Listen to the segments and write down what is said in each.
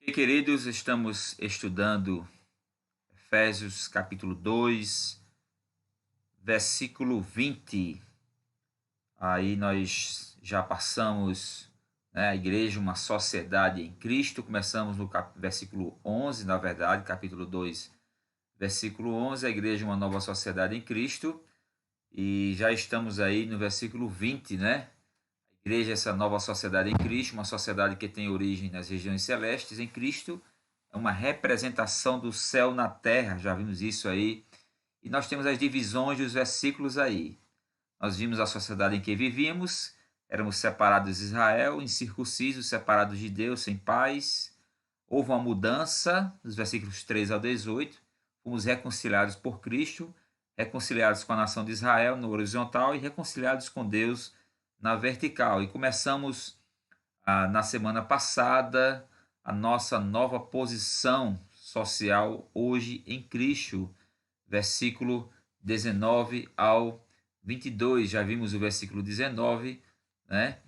E, queridos, estamos estudando Efésios capítulo 2, versículo 20. Aí nós já passamos, a igreja, uma sociedade em Cristo. Começamos no versículo 11, na verdade, capítulo 2, versículo 11, a igreja, uma nova sociedade em Cristo. E já estamos aí no versículo 20, né? A igreja é essa nova sociedade em Cristo, uma sociedade que tem origem nas regiões celestes em Cristo. É uma representação do céu na terra, já vimos isso aí. E nós temos as divisões dos versículos aí. Nós vimos a sociedade em que vivíamos, éramos separados de Israel, incircuncisos, separados de Deus, sem paz. Houve uma mudança, dos versículos 3 ao 18. Fomos reconciliados por Cristo, reconciliados com a nação de Israel no horizontal e reconciliados com Deus na vertical. E começamos na semana passada a nossa nova posição social hoje em Cristo, versículo 19 ao 22. Já vimos o versículo 19, né?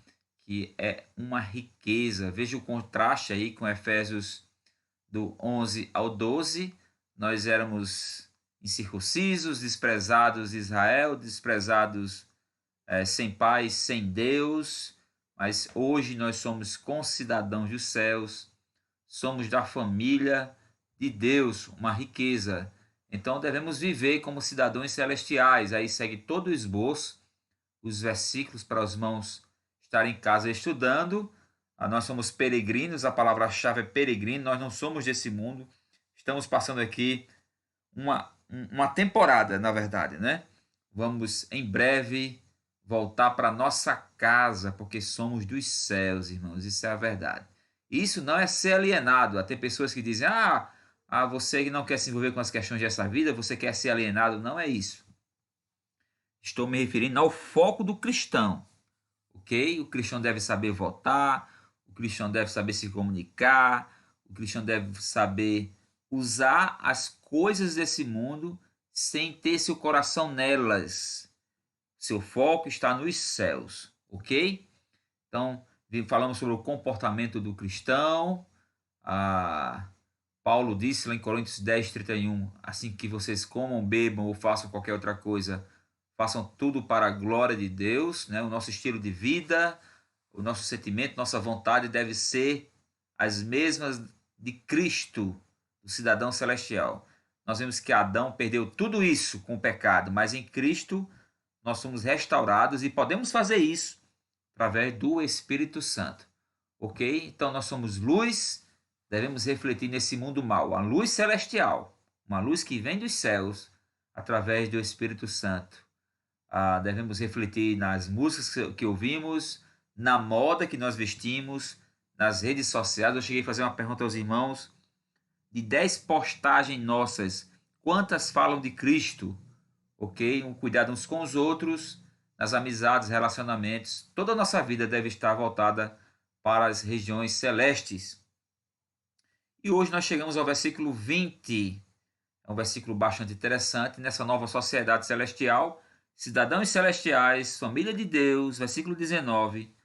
Que é uma riqueza. Veja o contraste aí com Efésios do 11 ao 12. Nós éramos incircuncisos, desprezados de Israel, desprezados sem paz, sem Deus, mas hoje nós somos concidadãos dos céus, somos da família de Deus, uma riqueza. Então devemos viver como cidadãos celestiais. Aí segue todo o esboço, os versículos para os irmãos estarem em casa estudando. Nós somos peregrinos, a palavra-chave é peregrino, nós não somos desse mundo. Estamos passando aqui uma temporada, na verdade, né? Vamos em breve voltar para nossa casa, porque somos dos céus, irmãos. Isso é a verdade. Isso não é ser alienado. Tem pessoas que dizem, você que não quer se envolver com as questões dessa vida, você quer ser alienado. Não é isso. Estou me referindo ao foco do cristão, ok? O cristão deve saber votar, o cristão deve saber se comunicar, o cristão deve saber usar as coisas desse mundo sem ter seu coração nelas. Seu foco está nos céus, ok? Então, falamos sobre o comportamento do cristão. Paulo disse lá em Coríntios 10, 31, assim que vocês comam, bebam ou façam qualquer outra coisa, façam tudo para a glória de Deus, né? O nosso estilo de vida, o nosso sentimento, nossa vontade deve ser as mesmas de Cristo, do cidadão celestial. Nós vemos que Adão perdeu tudo isso com o pecado, mas em Cristo nós somos restaurados e podemos fazer isso através do Espírito Santo, ok? Então nós somos luz, devemos refletir nesse mundo mal, a luz celestial, uma luz que vem dos céus através do Espírito Santo. Devemos refletir nas músicas que ouvimos, na moda que nós vestimos, nas redes sociais. Eu cheguei a fazer uma pergunta aos irmãos, de 10 postagens nossas, quantas falam de Cristo? Ok? Um cuidado uns com os outros, nas amizades, relacionamentos. Toda a nossa vida deve estar voltada para as regiões celestes. E hoje nós chegamos ao versículo 20. É um versículo bastante interessante. Nessa nova sociedade celestial, cidadãos celestiais, família de Deus, versículo 19.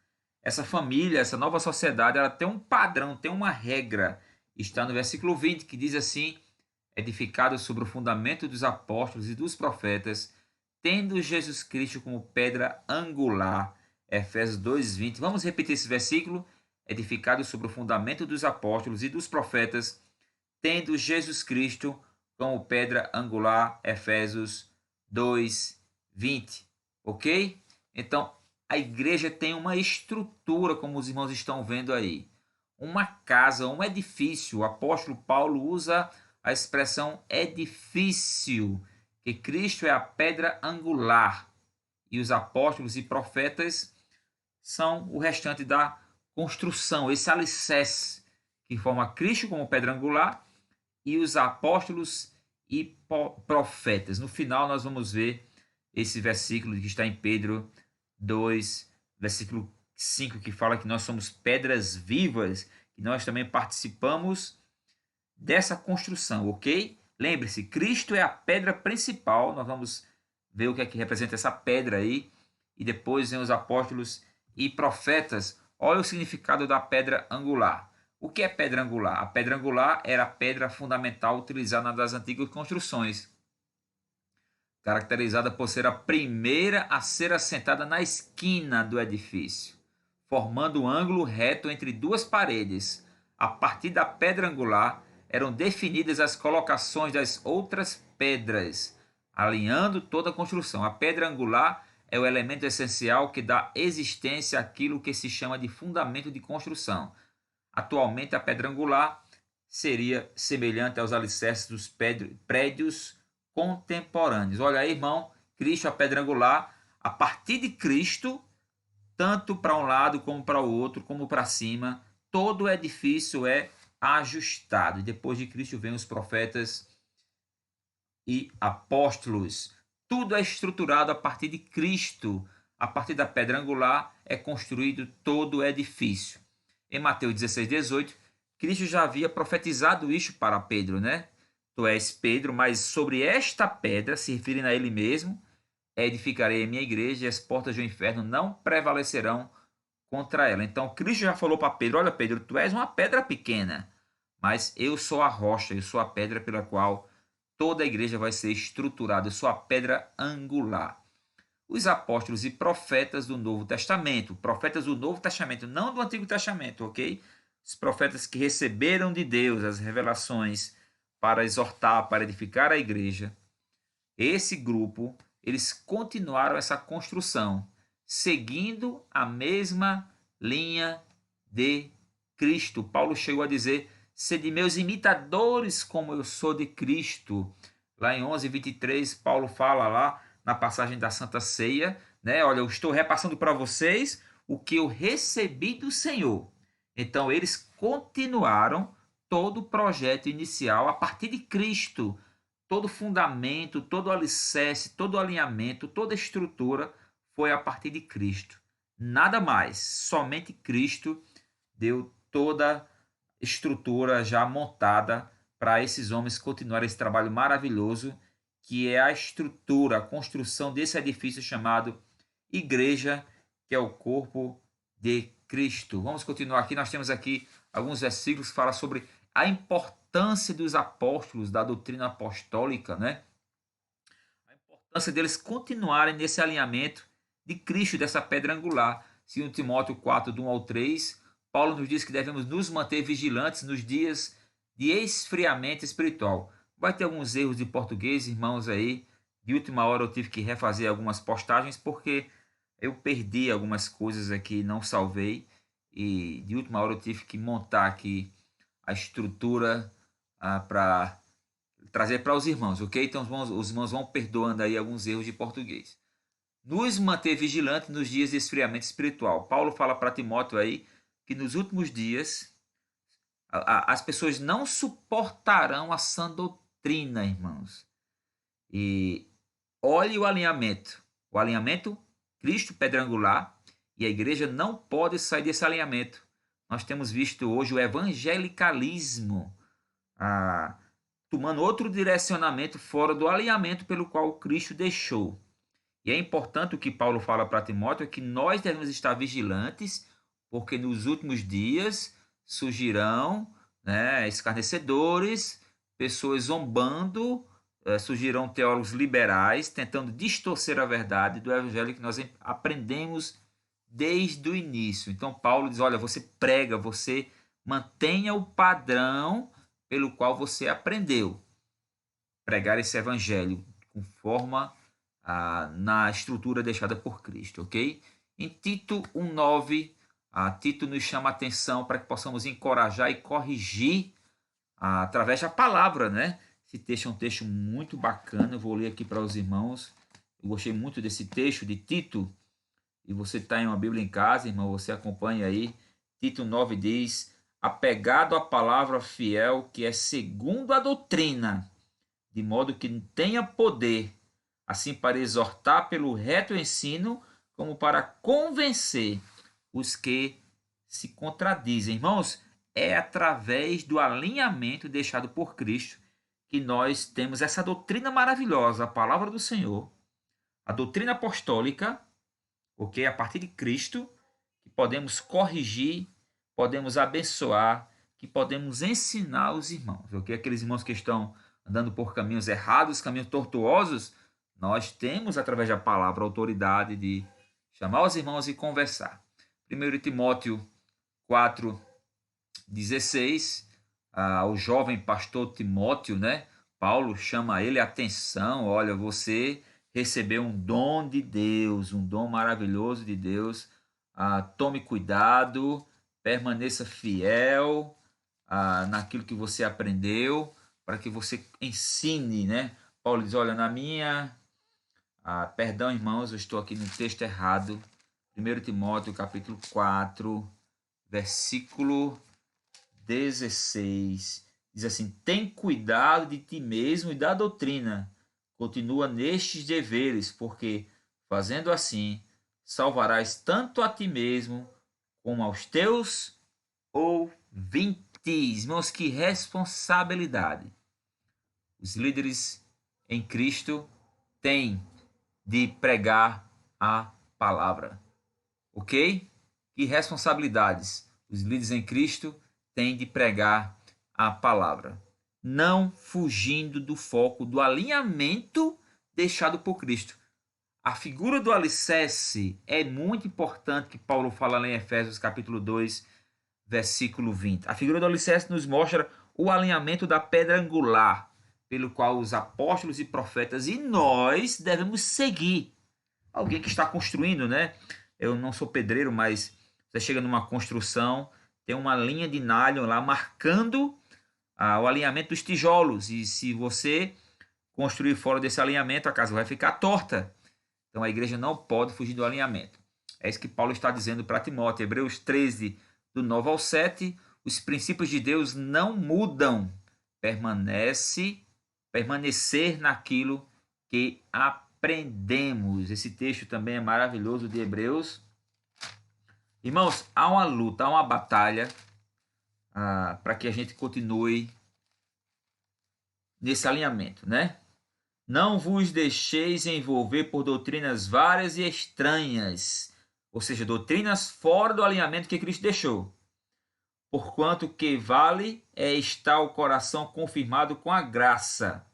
Essa família, essa nova sociedade, ela tem um padrão, tem uma regra. Está no versículo 20, que diz assim: edificado sobre o fundamento dos apóstolos e dos profetas, tendo Jesus Cristo como pedra angular. Efésios 2:20. Vamos repetir esse versículo? Edificado sobre o fundamento dos apóstolos e dos profetas, tendo Jesus Cristo como pedra angular. Efésios 2:20. Ok? Então, a igreja tem uma estrutura, como os irmãos estão vendo aí. Uma casa, um edifício. O apóstolo Paulo usa a expressão edifício, que Cristo é a pedra angular e os apóstolos e profetas são o restante da construção, esse alicerce que forma Cristo como pedra angular e os apóstolos e profetas. No final nós vamos ver esse versículo que está em Pedro 2, versículo 5, que fala que nós somos pedras vivas, que nós também participamos dessa construção, ok? Lembre-se, Cristo é a pedra principal. Nós vamos ver o que é que representa essa pedra aí. E depois vem os apóstolos e profetas. Olha o significado da pedra angular. O que é pedra angular? A pedra angular era a pedra fundamental utilizada nas antigas construções, caracterizada por ser a primeira a ser assentada na esquina do edifício, formando um ângulo reto entre duas paredes. A partir da pedra angular eram definidas as colocações das outras pedras, alinhando toda a construção. A pedra angular é o elemento essencial que dá existência àquilo que se chama de fundamento de construção. Atualmente, a pedra angular seria semelhante aos alicerces dos prédios contemporâneos. Olha aí, irmão, Cristo, a pedra angular, a partir de Cristo, tanto para um lado como para o outro, como para cima, todo o edifício é ajustado. E depois de Cristo vem os profetas e apóstolos. Tudo é estruturado a partir de Cristo. A partir da pedra angular é construído todo o edifício. Em Mateus 16, 18, Cristo já havia profetizado isso para Pedro, né? Tu és Pedro, mas sobre esta pedra, se referindo a ele mesmo, edificarei a minha igreja e as portas do inferno não prevalecerão contra ela. Então Cristo já falou para Pedro: olha, Pedro, tu és uma pedra pequena, mas eu sou a rocha, eu sou a pedra pela qual toda a igreja vai ser estruturada, eu sou a pedra angular. Os apóstolos e profetas do Novo Testamento, profetas do Novo Testamento, não do Antigo Testamento, ok? Os profetas que receberam de Deus as revelações para exortar, para edificar a igreja, esse grupo, eles continuaram essa construção, seguindo a mesma linha de Cristo. Paulo chegou a dizer: sede meus imitadores como eu sou de Cristo. Lá em 11:23, Paulo fala lá na passagem da Santa Ceia, né? Olha, eu estou repassando para vocês o que eu recebi do Senhor. Então, eles continuaram todo o projeto inicial a partir de Cristo. Todo fundamento, todo alicerce, todo alinhamento, toda estrutura foi a partir de Cristo. Nada mais, somente Cristo deu toda estrutura já montada para esses homens continuarem esse trabalho maravilhoso, que é a estrutura, a construção desse edifício chamado igreja, que é o corpo de Cristo. Vamos continuar aqui, nós temos aqui alguns versículos que falam sobre a importância dos apóstolos, da doutrina apostólica, né? A importância deles continuarem nesse alinhamento de Cristo, dessa pedra angular. Segundo Timóteo 4, do 1 ao 3, Paulo nos diz que devemos nos manter vigilantes nos dias de esfriamento espiritual. Vai ter alguns erros de português, irmãos, aí. De última hora eu tive que refazer algumas postagens porque eu perdi algumas coisas aqui, não salvei. E de última hora eu tive que montar aqui a estrutura para trazer para os irmãos, ok? Então os irmãos vão perdoando aí alguns erros de português. Nos manter vigilantes nos dias de esfriamento espiritual. Paulo fala para Timóteo aí que nos últimos dias as pessoas não suportarão a sã doutrina, irmãos. E olhe o alinhamento. O alinhamento, Cristo, pedra angular, e a igreja não pode sair desse alinhamento. Nós temos visto hoje o evangelicalismo tomando outro direcionamento fora do alinhamento pelo qual Cristo deixou. E é importante o que Paulo fala para Timóteo, é que nós devemos estar vigilantes, porque nos últimos dias surgirão, né, escarnecedores, pessoas zombando, surgirão teólogos liberais tentando distorcer a verdade do evangelho que nós aprendemos desde o início. Então Paulo diz: olha, você prega, você mantenha o padrão pelo qual você aprendeu. Pregar esse evangelho com forma na estrutura deixada por Cristo, ok? Em Tito 1,9, Tito nos chama a atenção para que possamos encorajar e corrigir através da palavra, né? Esse texto é um texto muito bacana, eu vou ler aqui para os irmãos. Eu gostei muito desse texto de Tito, e você está em uma Bíblia em casa, irmão, você acompanha aí. Tito 9 diz: apegado à palavra fiel, que é segundo a doutrina, de modo que tenha poder, assim para exortar pelo reto ensino, como para convencer os que se contradizem. Irmãos, é através do alinhamento deixado por Cristo que nós temos essa doutrina maravilhosa, a palavra do Senhor, a doutrina apostólica, ok? A partir de Cristo, que podemos corrigir, podemos abençoar, que que podemos ensinar os irmãos, ok? Aqueles irmãos que estão andando por caminhos errados, caminhos tortuosos, nós temos, através da palavra, a autoridade de chamar os irmãos e conversar. 1 Timóteo 4,16, o jovem pastor Timóteo, né? Paulo chama ele a atenção, olha, você recebeu um dom de Deus, um dom maravilhoso de Deus, tome cuidado, permaneça fiel naquilo que você aprendeu, para que você ensine, né? Paulo diz, olha, perdão, irmãos, eu estou aqui no texto errado. 1 Timóteo, capítulo 4, versículo 16. Diz assim, tem cuidado de ti mesmo e da doutrina. Continua nestes deveres, porque, fazendo assim, salvarás tanto a ti mesmo, como aos teus ouvintes. Irmãos, que responsabilidade. Os líderes em Cristo têm de pregar a palavra. Ok? Que responsabilidades os líderes em Cristo têm de pregar a palavra. Não fugindo do foco, do alinhamento deixado por Cristo. A figura do alicerce é muito importante, que Paulo fala lá em Efésios capítulo 2, versículo 20. A figura do alicerce nos mostra o alinhamento da pedra angular, pelo qual os apóstolos e profetas e nós devemos seguir. Alguém que está construindo, né? Eu não sou pedreiro, mas você chega numa construção, tem uma linha de nylon lá marcando o alinhamento dos tijolos. E se você construir fora desse alinhamento, a casa vai ficar torta. Então a igreja não pode fugir do alinhamento. É isso que Paulo está dizendo para Timóteo. Hebreus 13, do 9 ao 7. Os princípios de Deus não mudam. Permanecer naquilo que aprendemos. Esse texto também é maravilhoso de Hebreus. Irmãos, há uma luta, há uma batalha para que a gente continue nesse alinhamento, né? Não vos deixeis envolver por doutrinas várias e estranhas, ou seja, doutrinas fora do alinhamento que Cristo deixou. Porquanto que vale é estar o coração confirmado com a graça,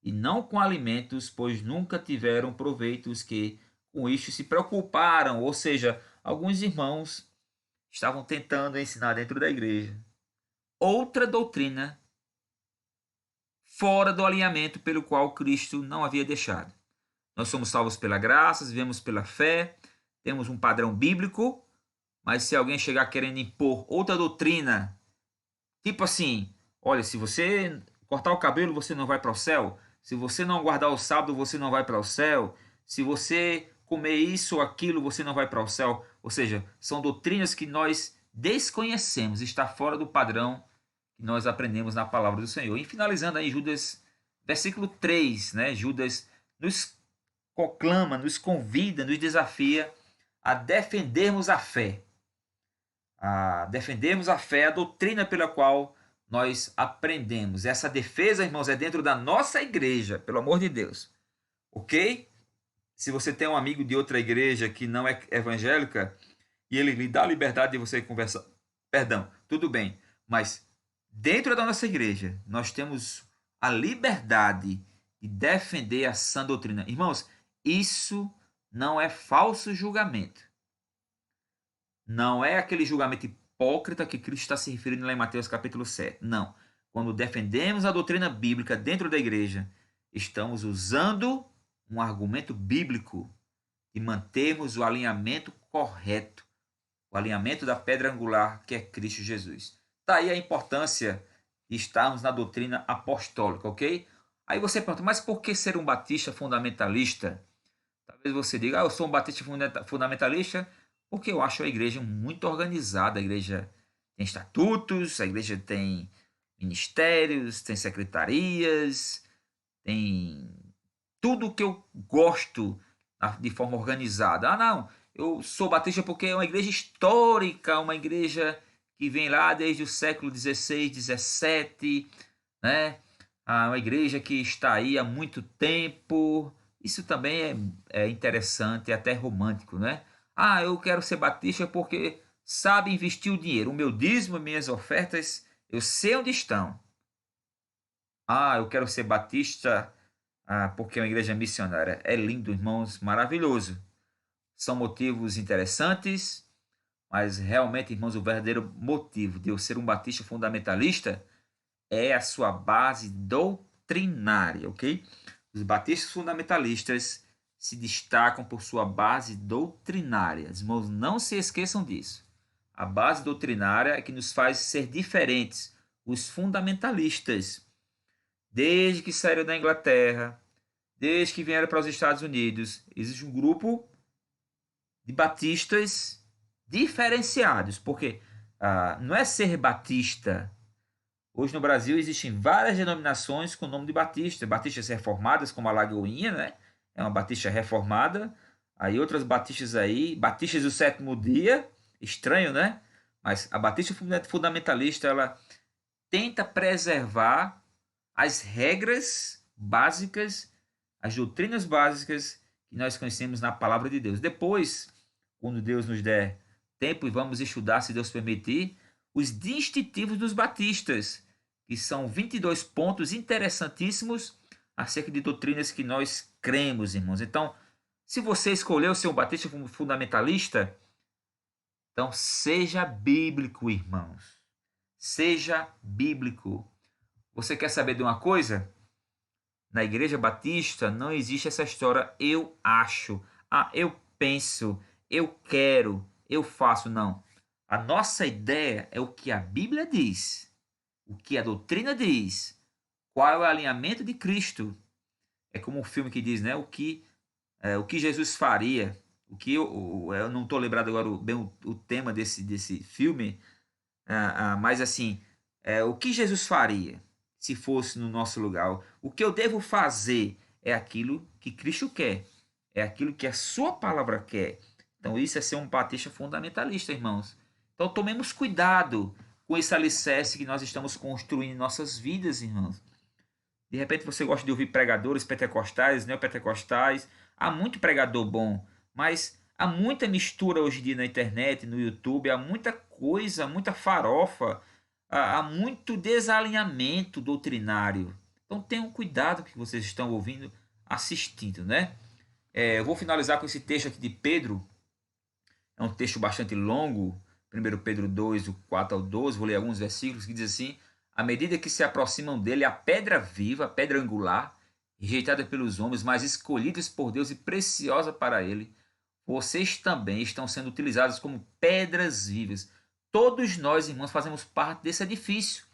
e não com alimentos, pois nunca tiveram proveito os que com isto se preocuparam. Ou seja, alguns irmãos estavam tentando ensinar dentro da igreja outra doutrina fora do alinhamento pelo qual Cristo não havia deixado. Nós somos salvos pela graça, vivemos pela fé, temos um padrão bíblico, mas se alguém chegar querendo impor outra doutrina, tipo assim, olha, se você cortar o cabelo, você não vai para o céu. Se você não guardar o sábado, você não vai para o céu. Se você comer isso ou aquilo, você não vai para o céu. Ou seja, são doutrinas que nós desconhecemos, está fora do padrão que nós aprendemos na palavra do Senhor. E finalizando aí Judas, versículo 3, né? Judas nos proclama, nos convida, nos desafia a defendermos a fé. A defendermos a fé, a doutrina pela qual nós aprendemos. Essa defesa, irmãos, é dentro da nossa igreja, pelo amor de Deus. Ok? Se você tem um amigo de outra igreja que não é evangélica e ele lhe dá a liberdade de você conversar, perdão, tudo bem, mas dentro da nossa igreja nós temos a liberdade de defender a sã doutrina. Irmãos, isso não é falso julgamento. Não é aquele julgamento hipócrita que Cristo está se referindo lá em Mateus capítulo 7. Não. Quando defendemos a doutrina bíblica dentro da igreja, estamos usando um argumento bíblico de mantermos o alinhamento correto, o alinhamento da pedra angular que é Cristo Jesus. Daí a importância de estarmos na doutrina apostólica, ok? Aí você pergunta, mas por que ser um batista fundamentalista? Talvez você diga, eu sou um batista fundamentalista porque eu acho a igreja muito organizada. A igreja tem estatutos, a igreja tem ministérios, tem secretarias, tem tudo que eu gosto de forma organizada. Não, eu sou batista porque é uma igreja histórica, uma igreja que vem lá desde o século XVI, XVII, né? Uma igreja que está aí há muito tempo. Isso também é interessante, é até romântico, né? Eu quero ser batista porque sabe investir o dinheiro. O meu dízimo, minhas ofertas, Eu sei onde estão. Ah, eu quero ser batista, porque é uma igreja missionária. É lindo, irmãos, maravilhoso. São motivos interessantes, mas realmente, irmãos, o verdadeiro motivo de eu ser um batista fundamentalista é a sua base doutrinária, ok? Os batistas fundamentalistas se destacam por sua base doutrinária. Os irmãos, não se esqueçam disso. A base doutrinária é que nos faz ser diferentes. Os fundamentalistas, desde que saíram da Inglaterra, desde que vieram para os Estados Unidos, existe um grupo de batistas diferenciados, porque não é ser batista. Hoje no Brasil existem várias denominações com o nome de batista, batistas reformadas, como a Lagoinha, né? É uma batista reformada. Aí outras batistas aí, batistas do sétimo dia, estranho, né? Mas a batista fundamentalista, ela tenta preservar as regras básicas, as doutrinas básicas que nós conhecemos na palavra de Deus. Depois, quando Deus nos der tempo e vamos estudar, se Deus permitir, os distintivos dos batistas, que são 22 pontos interessantíssimos acerca de doutrinas que nós cremos, irmãos. Então, se você escolheu ser um batista fundamentalista, então seja bíblico, irmãos. Seja bíblico. Você quer saber de uma coisa? Na Igreja Batista não existe essa história eu acho, eu penso, eu quero, eu faço. Não. A nossa ideia é o que a Bíblia diz, o que a doutrina diz, qual é o alinhamento de Cristo. É como um filme que diz, né? O que Jesus faria. Eu não estou lembrado agora bem o tema desse filme, mas assim, o que Jesus faria se fosse no nosso lugar? O que eu devo fazer é aquilo que Cristo quer, é aquilo que a sua palavra quer. Então isso é ser um batista fundamentalista, irmãos. Então tomemos cuidado com esse alicerce que nós estamos construindo em nossas vidas, irmãos. De repente você gosta de ouvir pregadores pentecostais, neopentecostais. Há muito pregador bom, mas há muita mistura hoje em dia na internet, no YouTube, há muita coisa, muita farofa, há muito desalinhamento doutrinário. Então tenham cuidado com o que vocês estão ouvindo, assistindo, né? Eu vou finalizar com esse texto aqui de Pedro. É um texto bastante longo, 1 Pedro 2, do 4 ao 12, vou ler alguns versículos que diz assim: à medida que se aproximam dele, a pedra viva, a pedra angular, rejeitada pelos homens, mas escolhidas por Deus e preciosa para ele, vocês também estão sendo utilizados como pedras vivas. Todos nós, irmãos, fazemos parte desse edifício,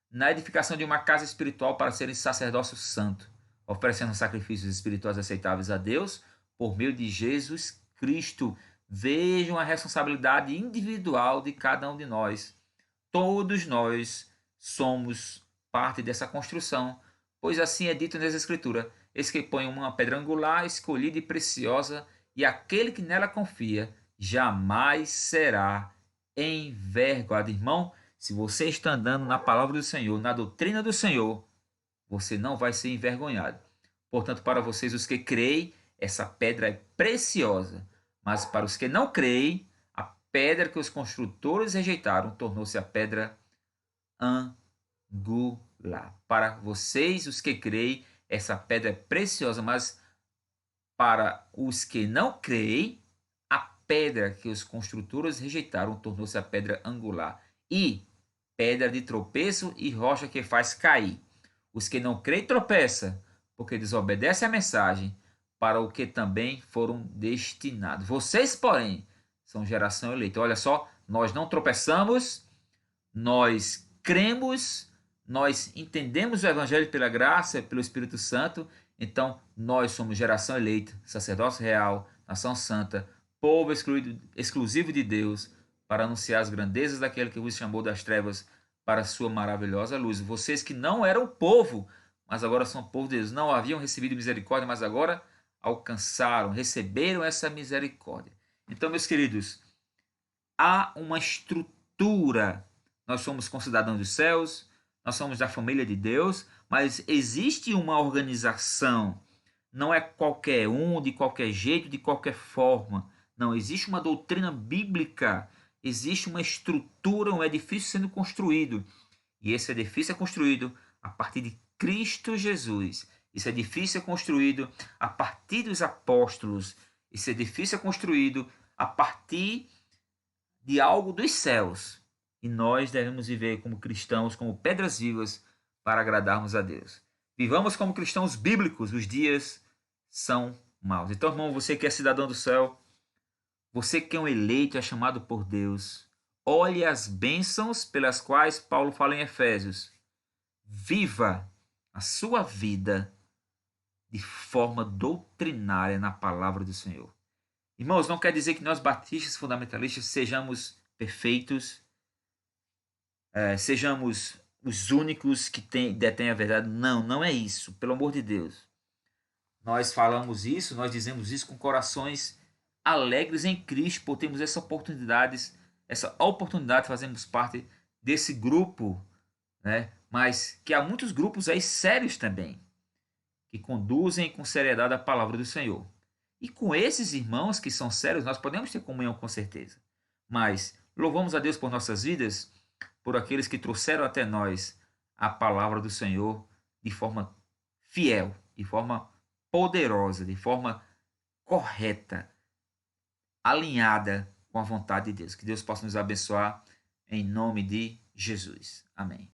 na edificação de uma casa espiritual para serem sacerdócio santo, oferecendo sacrifícios espirituais aceitáveis a Deus por meio de Jesus Cristo. Vejam a responsabilidade individual de cada um de nós. Todos nós somos parte dessa construção, pois assim é dito nas Escrituras: eis que põe uma pedra angular, escolhida e preciosa, e aquele que nela confia jamais será envergonhado. Irmão, se você está andando na palavra do Senhor, na doutrina do Senhor, você não vai ser envergonhado. Portanto, para vocês, os que creem, essa pedra é preciosa. Mas para os que não creem, a pedra que os construtores rejeitaram tornou-se a pedra angular. Para vocês, os que creem, essa pedra é preciosa, mas para os que não creem, a pedra que os construtores rejeitaram tornou-se a pedra angular. E pedra de tropeço e rocha que faz cair. Os que não creem tropeçam, porque desobedecem a mensagem, para o que também foram destinados. Vocês, porém, são geração eleita. Olha só, nós não tropeçamos, nós cremos, nós entendemos o Evangelho pela graça, pelo Espírito Santo. Então, nós somos geração eleita, sacerdócio real, nação santa, povo exclusivo de Deus, para anunciar as grandezas daquele que vos chamou das trevas para a sua maravilhosa luz. Vocês que não eram povo, mas agora são povo de Deus, não haviam recebido misericórdia, mas agora alcançaram, receberam essa misericórdia. Então, meus queridos, há uma estrutura. Nós somos concidadãos dos céus, nós somos da família de Deus, mas existe uma organização. Não é qualquer um, de qualquer jeito, de qualquer forma. Não, existe uma doutrina bíblica, existe uma estrutura, um edifício sendo construído. E esse edifício é construído a partir de Cristo Jesus. Esse edifício é construído a partir dos apóstolos. Esse edifício é construído a partir de algo dos céus. E nós devemos viver como cristãos, como pedras vivas, para agradarmos a Deus. Vivamos como cristãos bíblicos, os dias são maus. Então, irmão, você que é cidadão do céu, você que é um eleito, é chamado por Deus, olhe as bênçãos pelas quais Paulo fala em Efésios. Viva a sua vida de forma doutrinária na palavra do Senhor. Irmãos, não quer dizer que nós batistas fundamentalistas sejamos perfeitos, sejamos os únicos que detêm a verdade. Não, não é isso. Pelo amor de Deus. Nós falamos isso, nós dizemos isso com corações alegres em Cristo, por termos essa oportunidade de fazermos parte desse grupo, né? Mas que há muitos grupos aí sérios também, que conduzem com seriedade a palavra do Senhor. E com esses irmãos que são sérios, nós podemos ter comunhão com certeza. Mas louvamos a Deus por nossas vidas, por aqueles que trouxeram até nós a palavra do Senhor de forma fiel, de forma poderosa, de forma correta, alinhada com a vontade de Deus. Que Deus possa nos abençoar em nome de Jesus. Amém.